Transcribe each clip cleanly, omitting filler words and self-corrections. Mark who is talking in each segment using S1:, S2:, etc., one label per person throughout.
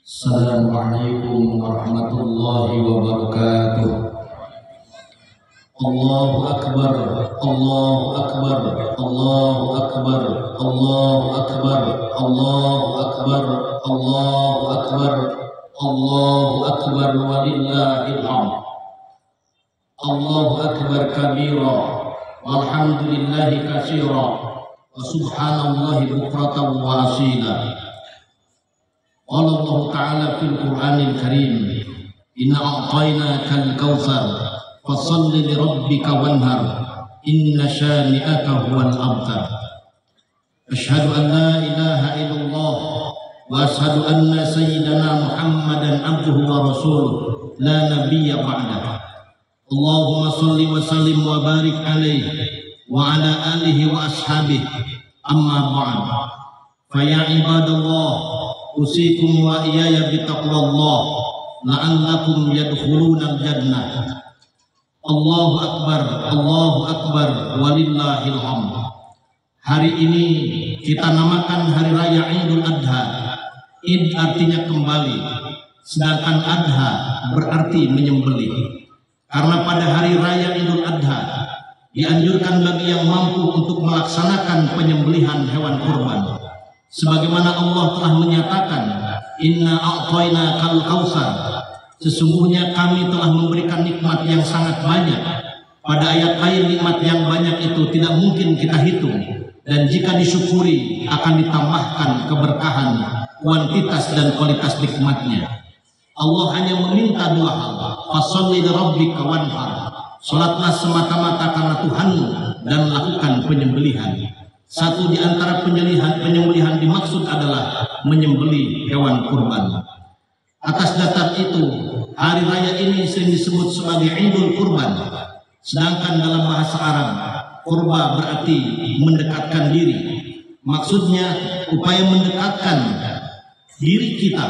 S1: Assalamualaikum warahmatullahi wabarakatuh. Allahu akbar, Allahu akbar, Allahu akbar, Allahu akbar, Allahu akbar, Allahu akbar, Allahu akbar walillahil hamd. Allahu akbar kabira, walhamdulillahi katsira, wa subhanallahi bukratan wa asila. Allah Ta'ala fil Qur'anil Karim, inna a'tainakal kautsar fasholli li rabbika wanhar inna syani'aka huwal abtar. Asyhadu an la ilaha illallah wa asyhadu anna sayyidana Muhammadan abduhu wa rasuluh la nabiyya ba'dah. Allahumma sholli wa sallim wa barik alaihi wa ala alihi wa ashabihi, amma ba'd. Fa ya ibadallah, usikum wa iyaya bitaqwallah la'allakum yadkhulunal jannah. Allahu akbar, Allahu akbar walillahil hamd. Hari ini kita namakan hari raya Idul Adha. Id artinya kembali, sedangkan Adha berarti menyembelih. Karena pada hari raya Idul Adha dianjurkan bagi yang mampu untuk melaksanakan penyembelihan hewan kurban. Sebagaimana Allah telah menyatakan, inna a'tainakal kautsar, sesungguhnya kami telah memberikan nikmat yang sangat banyak. Pada ayat lain nikmat yang banyak itu tidak mungkin kita hitung, dan jika disyukuri akan ditambahkan keberkahan kuantitas dan kualitas nikmatnya. Allah hanya meminta dua hal, fasholli li rabbika wanhar, salatlah semata-mata karena Tuhanmu dan lakukan penyembelihan. Satu di antara penyembelihan dimaksud adalah menyembelih hewan kurban. Atas dasar itu, hari raya ini sering disebut sebagai Idul Kurban. Sedangkan dalam bahasa Arab, kurba berarti mendekatkan diri. Maksudnya upaya mendekatkan diri kita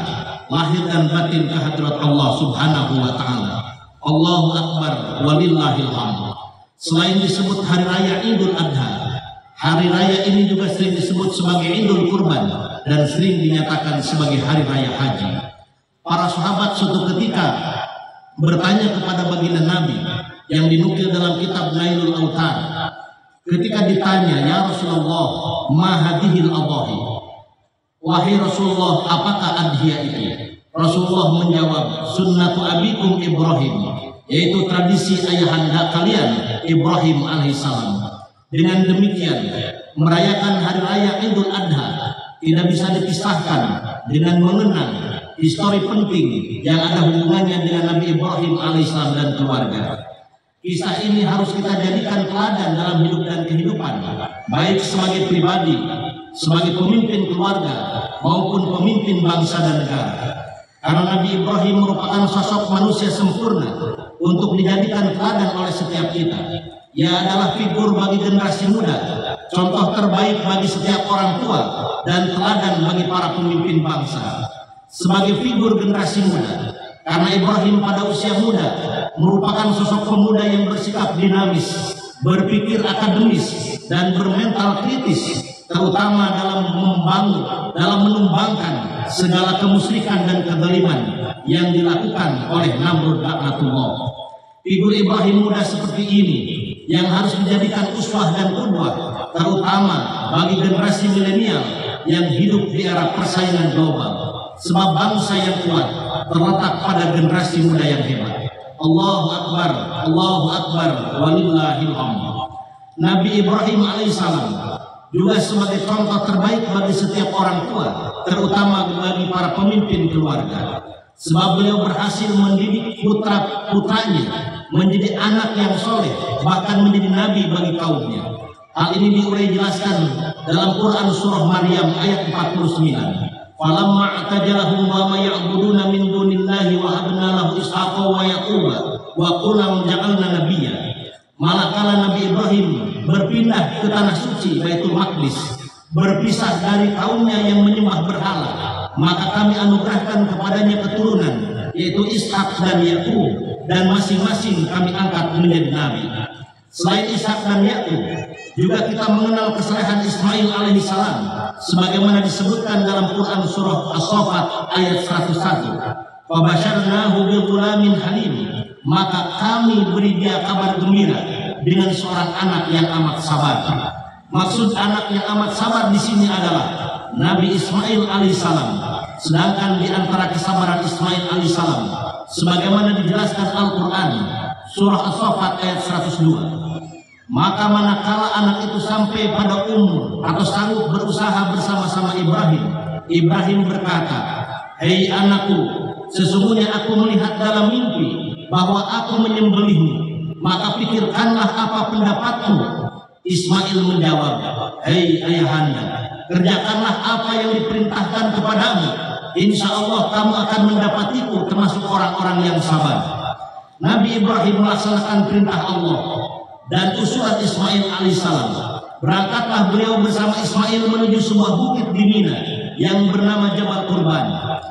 S1: lahir dan batin ke hadirat Allah Subhanahu wa taala. Allahu akbar walillahil hamd. Selain disebut hari raya Idul Adha, hari raya ini juga sering disebut sebagai Idul Kurban dan sering dinyatakan sebagai hari raya haji. Para sahabat suatu ketika bertanya kepada baginda Nabi yang dinukil dalam kitab Nailul Autar. Ketika ditanya, ya Rasulullah, ma hadhil adhahi? Wahai Rasulullah, apakah adhiyah itu? Rasulullah menjawab, sunnatu abikum Ibrahim, yaitu tradisi ayahanda kalian Ibrahim alaihissalam. Dengan demikian, merayakan hari raya Idul Adha tidak bisa dipisahkan dengan mengenang histori penting yang ada hubungannya dengan Nabi Ibrahim alaihissalam dan keluarga. Kisah ini harus kita jadikan teladan dalam hidup dan kehidupan, baik sebagai pribadi, sebagai pemimpin keluarga, maupun pemimpin bangsa dan negara. Karena Nabi Ibrahim merupakan sosok manusia sempurna untuk dijadikan teladan oleh setiap kita. Ia adalah figur bagi generasi muda, contoh terbaik bagi setiap orang tua, dan teladan bagi para pemimpin bangsa. Sebagai figur generasi muda, karena Ibrahim pada usia muda merupakan sosok pemuda yang bersikap dinamis, berpikir akademis, dan bermental kritis, terutama dalam menumbangkan segala kemusyrikan dan kezaliman yang dilakukan oleh Namrud laknatullah. Figur Ibrahim muda seperti ini yang harus dijadikan uswah dan qudwah, terutama bagi generasi milenial yang hidup di era persaingan global. Sebab bangsa yang kuat terletak pada generasi muda yang hebat. Allahu akbar, Allahu akbar walillahil hamd. Nabi Ibrahim alaihissalam juga sebagai contoh terbaik bagi setiap orang tua, terutama bagi para pemimpin keluarga. Sebab beliau berhasil mendidik putra-putranya menjadi anak yang soleh, bahkan menjadi nabi bagi kaumnya. Hal ini diurai jelaskan dalam Quran surah Maryam ayat 49. Falamma atajalahum wa ma ya'buduna min dunillahi wa habna lahu ishaqa wa yaquba wa qulna ja'alna nabiyya. Manakala Nabi Ibrahim berpindah ke tanah suci Baitul Maqdis, berpisah dari kaumnya yang menyembah berhala, maka kami anugerahkan kepadanya keturunan, yaitu Ishak dan Yakub, dan masing-masing kami angkat menjadi nabi. Selain Ishak dan Yakub, juga kita mengenal kesalehan Ismail alaihissalam sebagaimana disebutkan dalam Quran surah As-Saffat ayat 101. Fabasyarnahu bighulamin halim, maka kami beri dia kabar gembira dengan seorang anak yang amat sabar. Maksud anak yang amat sabar di sini adalah Nabi Ismail alaihissalam. Sedangkan di antara kesabaran Ismail alaihissalam, sebagaimana dijelaskan Al-Quran surah As-Saffat ayat 102, maka manakala anak itu sampai pada umur atau sanggup berusaha bersama-sama Ibrahim, Ibrahim berkata, "Hei anakku, sesungguhnya aku melihat dalam mimpi bahwa aku menyembelihmu, maka pikirkanlah apa pendapatmu." Ismail menjawab, "Hei ayahanda, kerjakanlah apa yang diperintahkan kepadamu. Insya Allah kamu akan mendapatiku termasuk orang-orang yang sabar." Nabi Ibrahim melaksanakan perintah Allah dan usulan Ismail alaihissalam. Berangkatlah beliau bersama Ismail menuju sebuah bukit di Mina yang bernama Jabal Qurban.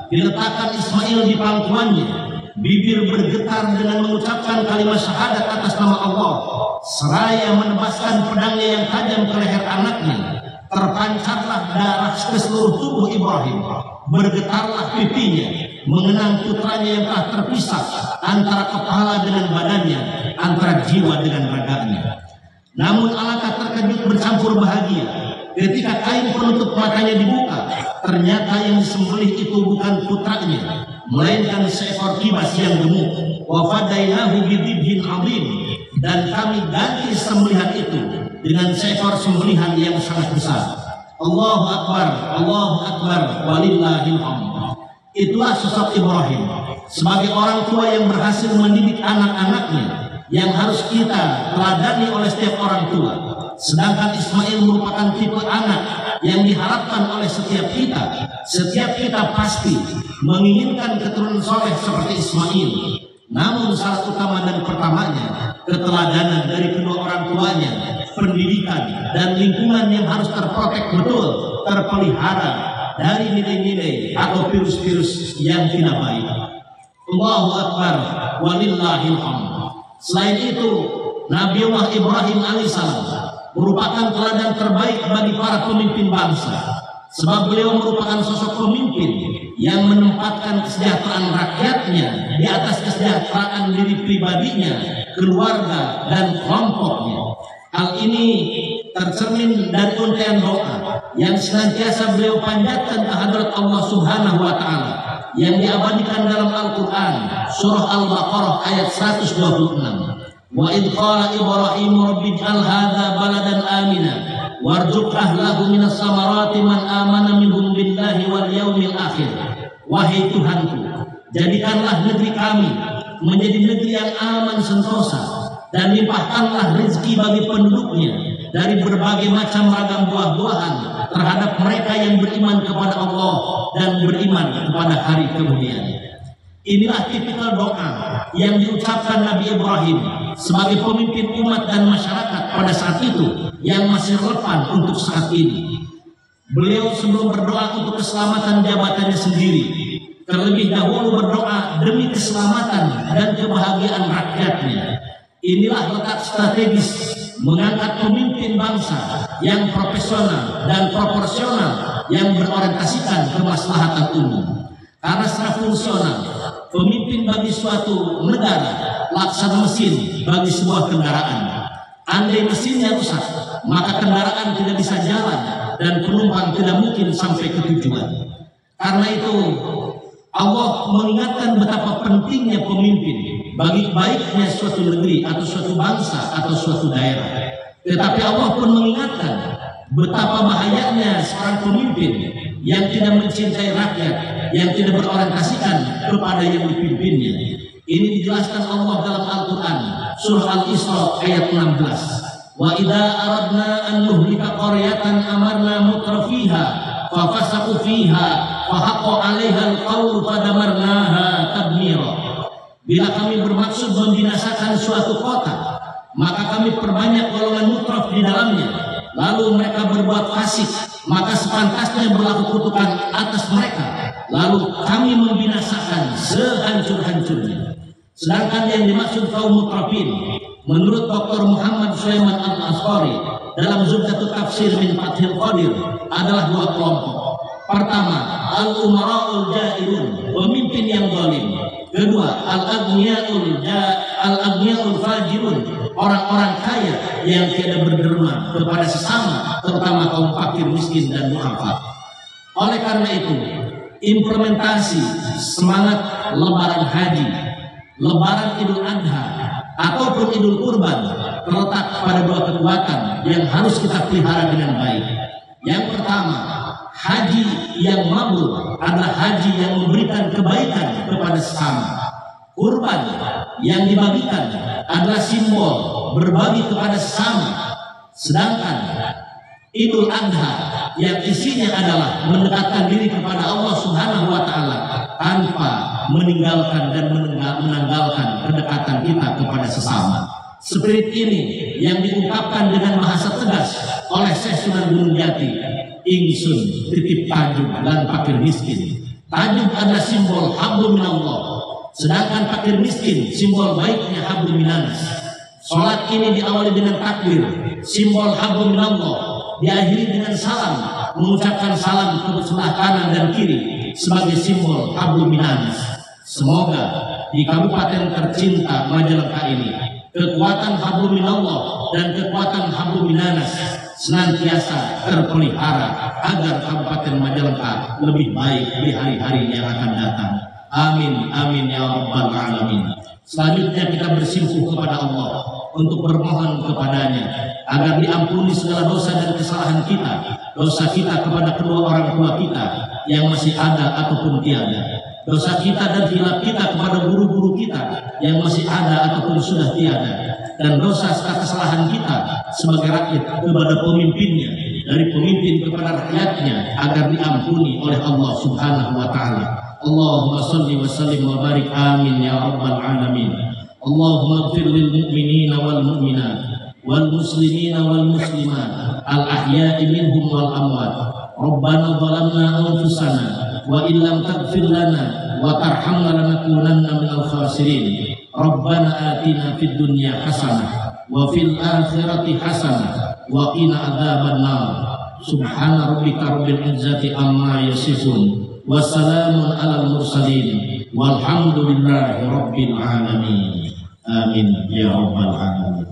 S1: Diletakkan Ismail di pangkuannya, bibir bergetar dengan mengucapkan kalimat syahadat atas nama Allah, seraya menebaskan pedangnya yang tajam ke leher anaknya. Terpancarlah darah ke seluruh tubuh Ibrahim, bergetarlah pipinya, mengenang putranya yang telah terpisah antara kepala dengan badannya, antara jiwa dengan raganya. Namun alangkah terkejut bercampur bahagia ketika kain penutup matanya dibuka. Ternyata yang disembelih itu bukan putranya, melainkan seekor kibas yang gemuk. Wa fadainahu bidibhin adzim, dan kami ganti sembelihan itu dengan seekor sembelihan yang sangat besar. Allahu Akbar, Allahu Akbar, walillahil hamd. Itulah sosok Ibrahim sebagai orang tua yang berhasil mendidik anak-anaknya, yang harus kita teladani oleh setiap orang tua. Sedangkan Ismail merupakan tipe anak yang diharapkan oleh setiap kita. Setiap kita pasti menginginkan keturunan soleh seperti Ismail. Namun syarat utama dan pertamanya keteladanan dari kedua orang tuanya, pendidikan dan lingkungan yang harus terprotek betul, terpelihara dari nilai-nilai atau virus-virus yang tidak baik. Allahu Akbar, walillahil hamd. Selain itu, Nabiullah Ibrahim alaihissalam merupakan teladan terbaik bagi para pemimpin bangsa, sebab beliau merupakan sosok pemimpin yang menempatkan kesejahteraan rakyatnya di atas kesejahteraan diri pribadinya, keluarga, dan kelompoknya. Hal ini tercermin dari untaian doa yang senantiasa beliau panjatkan ke hadrat Allah Subhanahu wa Ta'ala, yang diabadikan dalam Al-Quran surah Al-Baqarah ayat 126. Wa idh qala Ibrahim rabbi ij'al hadha baladan amina warzuq ahlahu minas samarati man amana minhum billahi wal yaumil akhir. Wahai Tuhanku, jadikanlah negeri kami menjadi negeri yang aman sentosa, dan limpahkanlah rezeki bagi penduduknya dari berbagai macam ragam buah-buahan terhadap mereka yang beriman kepada Allah dan beriman kepada hari kemudian. Inilah tipikal doa yang diucapkan Nabi Ibrahim sebagai pemimpin umat dan masyarakat pada saat itu yang masih relevan untuk saat ini. Beliau sebelum berdoa untuk keselamatan jabatannya sendiri, terlebih dahulu berdoa demi keselamatan dan kebahagiaan rakyatnya. Inilah letak strategis mengangkat pemimpin bangsa yang profesional dan proporsional, yang berorientasikan kemaslahatan umum. Karena secara fungsional, pemimpin bagi suatu negara laksana mesin bagi sebuah kendaraan. Andai mesinnya rusak, maka kendaraan tidak bisa jalan dan penumpang tidak mungkin sampai ke tujuan. Karena itu Allah mengingatkan betapa pentingnya pemimpin bagi baiknya suatu negeri atau suatu bangsa atau suatu daerah. Tetapi Allah pun mengingatkan betapa bahayanya seorang pemimpin yang tidak mencintai rakyat, yang tidak berorientasikan kepada yang dipimpinnya. Ini dijelaskan Allah dalam Al-Quran surah Al-Isra ayat 16. Wa idza aradna an nuhlika qaryatan amarna mutrafiha fafasaqu fiha fa haqqa 'alaiha al-qawl fadamarnaha tadmira. Bila kami bermaksud membinasakan suatu kota, maka kami perbanyak golongan mutraf di dalamnya, lalu mereka berbuat fasik, maka sepantasnya berlaku kutukan atas mereka, lalu kami membinasakan sehancur-hancurnya. Sedangkan yang dimaksud kaum mutrafin, menurut Dr. Muhammad Sulaiman Al-Asqari dalam Zubdatut Tafsir min Fathil Qadir, adalah dua kelompok. Pertama, al-umara'ul ja'irun, pemimpin yang zalim. Kedua, al-aghniya'ul fajirun, orang-orang kaya yang tidak berderma kepada sesama, terutama kaum fakir, miskin dan du'afa. Oleh karena itu, implementasi semangat Lebaran Haji, Lebaran Idul Adha ataupun Idul Kurban terletak pada dua kekuatan yang harus kita pelihara dengan baik. Yang pertama, haji yang mabrur adalah haji yang memberikan kebaikan kepada sesama. Kurban yang dibagikan adalah simbol berbagi kepada sesama. Sedangkan Idul Adha yang isinya adalah mendekatkan diri kepada Allah Subhanahu wa taala tanpa meninggalkan dan menanggalkan kedekatan kita kepada sesama. Spirit ini yang diungkapkan dengan bahasa tegas oleh Syekh Sunan Gunung Jati, ingsun titip tajub dan fakir miskin. Tajub adalah simbol hablum minallah, sedangkan fakir miskin simbol baiknya hablum minanas. Salat ini diawali dengan takbir, simbol hablum minallah, diakhiri dengan salam, mengucapkan salam ke sebelah kanan dan kiri sebagai simbol hablum minanas. Semoga di kabupaten tercinta Majalengka ini kekuatan hablum minallah dan kekuatan hablum minanas senantiasa terpelihara agar Kabupaten Majalengka lebih baik di hari-hari yang akan datang. Amin, amin ya rabbal alamin. Selanjutnya kita bersimpuh kepada Allah untuk bermohon kepadanya agar diampuni segala dosa dan kesalahan kita, dosa kita kepada kedua orang tua kita yang masih ada ataupun tiada, dosa kita dan hilaf kita kepada guru-guru kita yang masih ada ataupun sudah tiada, dan dosa serta kesalahan kita sebagai rakyat kepada pemimpinnya, dari pemimpin kepada rakyatnya agar diampuni oleh Allah Subhanahu wa taala. Allahumma shalli wa sallim wa barik, amin ya rabbal alamin. Allahumma ighfir lil mu'minina wal mu'minat wal muslimina wal muslimat al ahya'i minhum wal amwat. Rabbana zalamna anfusana wa illam taghfir lana wa tarhamna lanakunanna minal khasirin. Rabbana atina fid dunya hasanah wa fil akhirati hasanah wa qina adzabannar. Subhana rabbika rabbil izzati amma yasifun wa salamun alal mursalin walhamdulillahi rabbil alamin. Amin ya rabbal alamin.